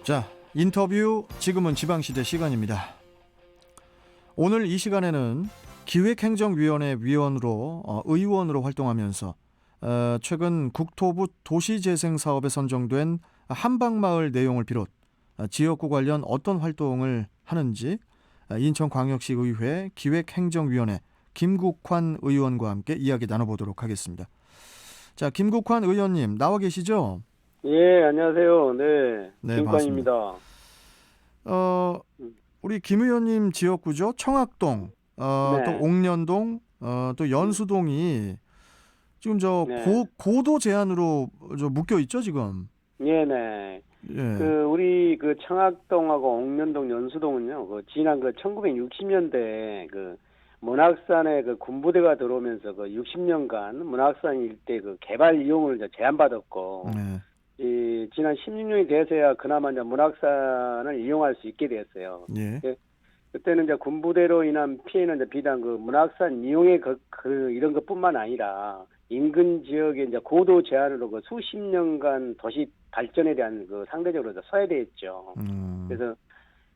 자, 인터뷰 지금은 지방시대 시간입니다. 오늘 이 시간에는 기획행정위원회 위원으로 의원으로 활동하면서 최근 국토부 도시재생사업에 선정된 한방마을 내용을 비롯 지역구 관련 어떤 활동을 하는지 인천광역시 의회 기획행정위원회 김국환 의원과 함께 이야기 나눠보도록 하겠습니다. 자, 김국환 의원님 나와 계시죠? 예, 안녕하세요. 네, 네, 김관입니다. 우리 김 의원님 지역구죠. 청학동, 또 네, 옥년동, 또 연수동이 지금 네, 고도 제한으로 묶여 있죠, 지금. 예, 네. 예, 우리 청학동하고 옥년동, 연수동은요, 지난 1960년대 문학산에 군부대가 들어오면서 60년간 문학산 일대 개발 이용을 이제 제한받았고, 네, 지난 16년이 돼서야 그나마 이제 문학산을 이용할 수 있게 됐어요. 예, 예, 그때는 이제 군부대로 인한 피해는 이제 비단 문학산 이용의 이런 것뿐만 아니라 인근 지역의 이제 고도 제한으로 수십 년간 도시 발전에 대한 상대적으로 소외되었죠. 그래서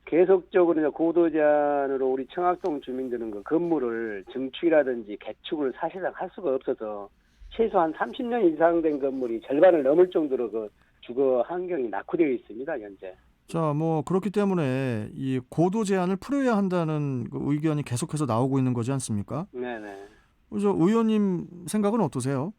계속적으로 이제 고도 제한으로 우리 청학동 주민들은 건물을 증축이라든지 개축을 사실상 할 수가 없어서 최소한 30년 이상 된 건물이 절반을 넘을 정도로 주거 환경이 낙후되어 있습니다, 현재. 자, 뭐 그렇기 때문에 이 고도 제한을 풀어야 한다는 의견이 계속해서 나오고 있는 거지 않습니까? 네네. 저 의원님 생각은 어떠세요?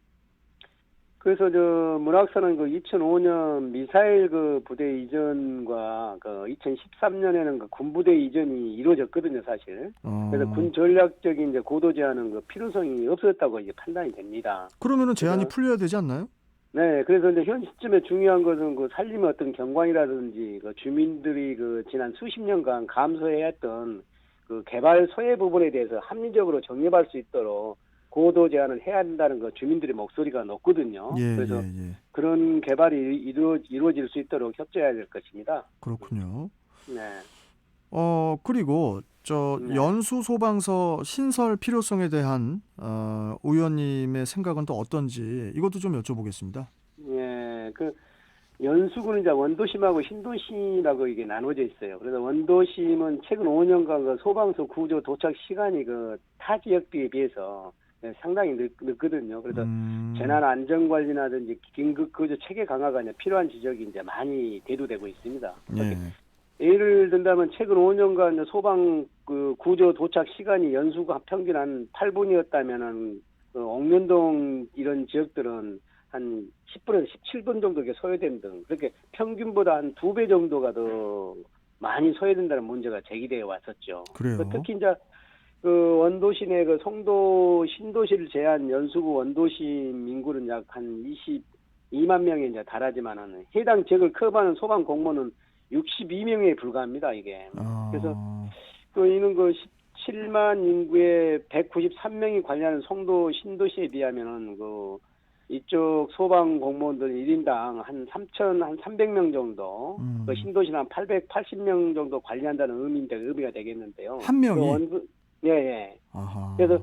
그래서 문학산은 2005년 미사일 부대 이전과 2013년에는 군부대 이전이 이루어졌거든요, 사실. 그래서 군 전략적인 이제 고도 제한은 필요성이 없었다고 이제 판단이 됩니다. 그러면은 제한이 그래서, 풀려야 되지 않나요? 네, 그래서 이제 현 시점에 중요한 것은 살림의 어떤 경관이라든지 주민들이 지난 수십 년간 감수해왔던 개발 소외 부분에 대해서 합리적으로 정립할 수 있도록 고도 제한을 해야 한다는 주민들의 목소리가 높거든요. 예, 그래서 예, 예. 그런 개발이 이루어질 수 있도록 협조해야 될 것입니다. 그렇군요. 네. 그리고 네. 연수 소방서 신설 필요성에 대한 의원님의 생각은 또 어떤지 이것도 좀 여쭤보겠습니다. 예, 연수구는 이제 원도심하고 신도심이라고 이게 나눠져 있어요. 그래서 원도심은 최근 5년간 소방서 구조 도착 시간이 타 지역비에 비해서 상당히 늦거든요. 그래서 재난 안전 관리라든지 긴급 구조 체계 강화가 이제 필요한 지적이 이제 많이 대두되고 있습니다. 예. 예를 든다면 최근 5년간 소방 구조 도착 시간이 연수가 평균 한 8분이었다면은 옥년동 이런 지역들은 한 10분에서 17분 정도 소요된 등 그렇게 평균보다 한 2배 정도가 더 많이 소요된다는 문제가 제기되어 왔었죠. 그래요. 특히 이제 원도시 내 송도 신도시를 제한 연수구 원도심 인구는 약 한 22만 명에 이제 달하지만은 해당 지역을 커버하는 소방 공무원은 62명에 불과합니다, 이게. 그래서 이는 17만 인구의 193명이 관리하는 송도 신도시에 비하면은 이쪽 소방 공무원들 1인당 한 300명 정도, 신도시는 한 880명 정도 관리한다는 의미가 되겠는데요. 한 명이? 예, 예. 아하. 그래서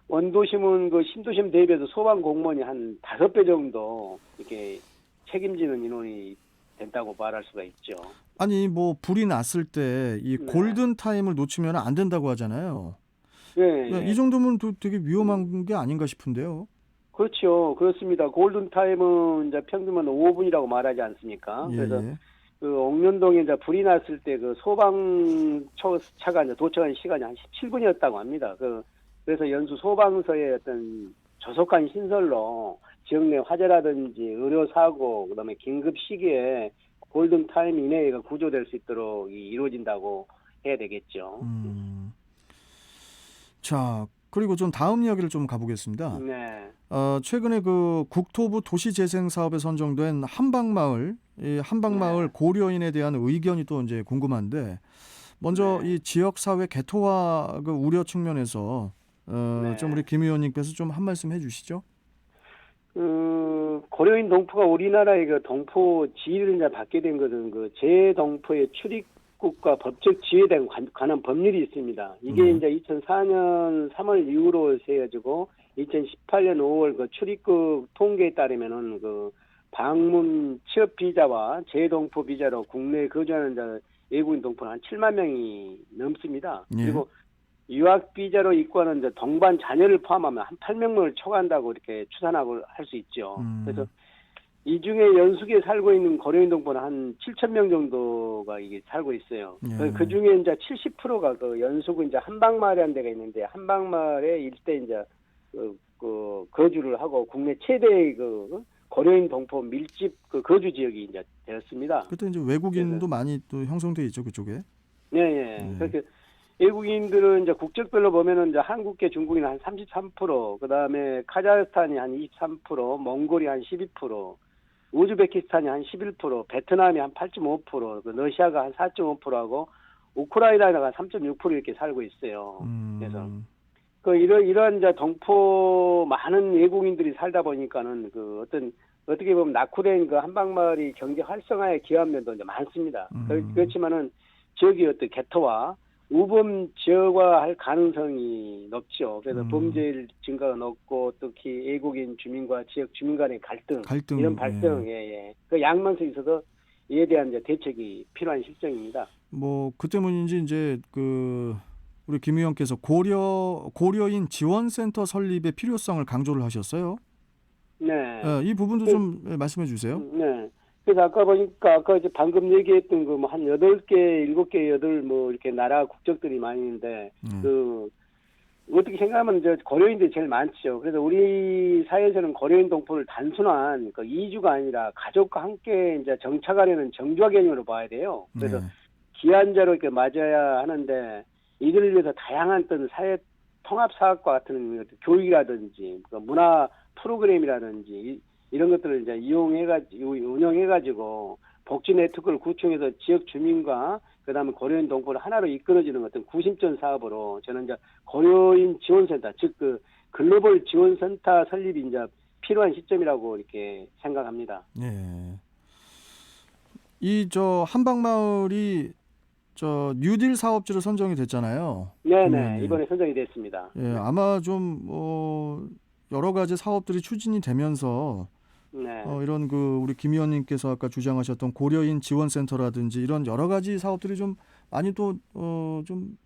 원도심은 신도심 대비해서 소방 공무원이 한 5배 정도 이렇게 책임지는 인원이 된다고 말할 수가 있죠. 아니 뭐 불이 났을 때 이 네. 골든 타임을 놓치면 안 된다고 하잖아요. 예, 이 예. 정도면 또 되게 위험한 게 아닌가 싶은데요. 그렇죠. 그렇습니다. 골든 타임은 이제 평균은 5분이라고 말하지 않습니까? 예, 그래서 예. 옥년동에 이제 불이 났을 때 소방차가 이제 도착한 시간이 한 17분이었다고 합니다. 그래서 연수 소방서의 어떤 조속한 신설로 지역 내 화재라든지 의료 사고, 그다음에 긴급 시기에 골든 타임 이내에 구조될 수 있도록 이루어진다고 해야 되겠죠. 자, 그리고 좀 다음 이야기를 좀 가보겠습니다. 네. 최근에 국토부 도시재생사업에 선정된 한방마을, 이 한방마을 네. 고려인에 대한 의견이 또 이제 궁금한데, 먼저 네. 이 지역사회 개토화 우려 측면에서 네. 좀 우리 김 의원님께서 좀 한 말씀 해주시죠. 고려인 동포가 우리나라의 동포 지위를 이제 받게 된 것은 재동포의 출입국과 법적 지위에 대한 관한 법률이 있습니다. 이게 이제 2004년 3월 이후로 세워지고 2018년 5월 출입국 통계에 따르면은 방문 취업 비자와 재동포 비자로 국내에 거주하는 외국인 동포는 한 7만 명이 넘습니다. 예. 그리고 유학 비자로 입고하는 이제 동반 자녀를 포함하면 한 8명을 초과한다고 이렇게 추산하고 할 수 있죠. 그래서 이 중에 연수구에 살고 있는 고려인 동포는 한 7천 명 정도가 이게 살고 있어요. 예. 그 중에 이제 70%가 그 연수구 이제 한방마을이라는 데가 있는데 한방마을에 일대 이제 그 거주를 하고 국내 최대의 그 고려인 동포 밀집 그 거주 지역이 이제 되었습니다. 그때 이제 외국인도 많이 또 형성돼 있죠 그쪽에. 예. 그렇게 외국인들은 이제 국적별로 보면은 이제 한국계 중국인 한 33%, 그 다음에 카자흐스탄이 한 23%, 몽골이 한 12%, 우즈베키스탄이 한 11%, 베트남이 한 8.5%, 그 러시아가 한 4.5%하고 우크라이나가 3.6% 이렇게 살고 있어요. 그래서 그 이런 이제 동포 많은 외국인들이 살다 보니까는 그 어떻게 보면 낙후된 그 한방마을이 경제 활성화에 기여한 면도 이제 많습니다. 그렇지만은 지역의 어떤 개토와 우범 지역화할 가능성이 높죠. 그래서 범죄율 증가가 높고 특히 외국인 주민과 지역 주민 간의 갈등 이런 발생, 그 양면서 있어서 이에 대한 이제 대책이 필요한 실정입니다. 뭐 그 때문인지 이제 그 우리 김 의원께서 고려인 지원센터 설립의 필요성을 강조를 하셨어요. 네. 이 부분도 좀 말씀해 주세요. 네. 그래서 아까 보니까 이제 방금 얘기했던 그 뭐 한 8개, 7개, 8 뭐 이렇게 나라 국적들이 많이 있는데 그 어떻게 생각하면 이제 고려인들이 제일 많죠. 그래서 우리 사회에서는 고려인 동포를 단순한 그 이주가 아니라 가족과 함께 이제 정착하려는 정주화 개념으로 봐야 돼요. 그래서 기한자로 이렇게 맞아야 하는데 이들을 위해서 다양한 어떤 사회 통합 사업과 같은 교육이라든지 문화 프로그램이라든지 이런 것들을 이제 운영해가지고 복지 네트워크를 구축해서 지역 주민과 그다음에 고려인 동포를 하나로 이끌어지는 어떤 구심점 사업으로 저는 이제 고려인 지원센터, 즉 그 글로벌 지원센터 설립이 이제 필요한 시점이라고 이렇게 생각합니다. 예. 이 한방마을이 뉴딜 사업지로 선정이 됐잖아요. 네네, 이번에 선정이 됐습니다. 예, 아마 좀 여러 가지 사업들이 추진이 되면서 이런 우리 김 의원님께서 아까 주장하셨던 고려인 지원센터라든지 이런 여러 가지 사업들이 좀 많이 또 좀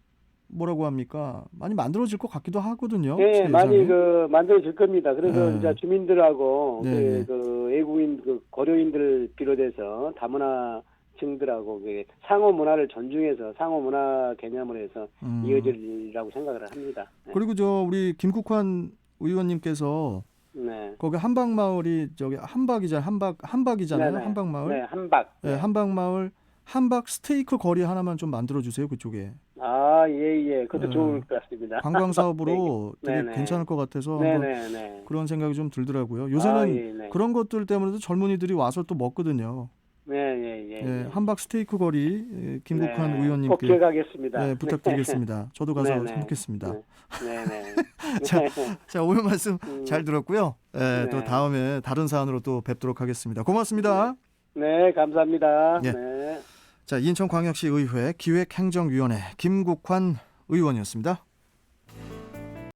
뭐라고 합니까? 많이 만들어질 것 같기도 하거든요. 네, 많이 만들어질 겁니다. 그래서 이제 주민들하고 그 외국인 고려인들을 비롯해서 다문화층들하고 상호 문화를 존중해서 상호 문화 개념으로 해서 이어질이라고 생각을 합니다. 네. 그리고 우리 김국환 의원님께서 거기 한방마을이 한박이잖아요. 네네. 한방마을. 네, 한박. 네, 한방마을 한박 스테이크 거리 하나만 좀 만들어 주세요. 그쪽에. 예. 그것도 좋을 것 같습니다. 관광 사업으로 되게 괜찮을 것 같아서 한번 그런 생각이 좀 들더라고요. 요새는 그런 것들 때문에도 젊은이들이 와서 또 먹거든요. 네. 한박 스테이크 거리 김국환 의원님께 꼭 기억하겠습니다. 네, 부탁드리겠습니다. 저도 가서 사 먹겠습니다. 네네. 자, 오늘 말씀 잘 들었고요. 또 다음에 다른 사안으로 또 뵙도록 하겠습니다. 고맙습니다. 네, 감사합니다. 네. 자, 인천광역시 의회 기획행정위원회 김국환 의원이었습니다.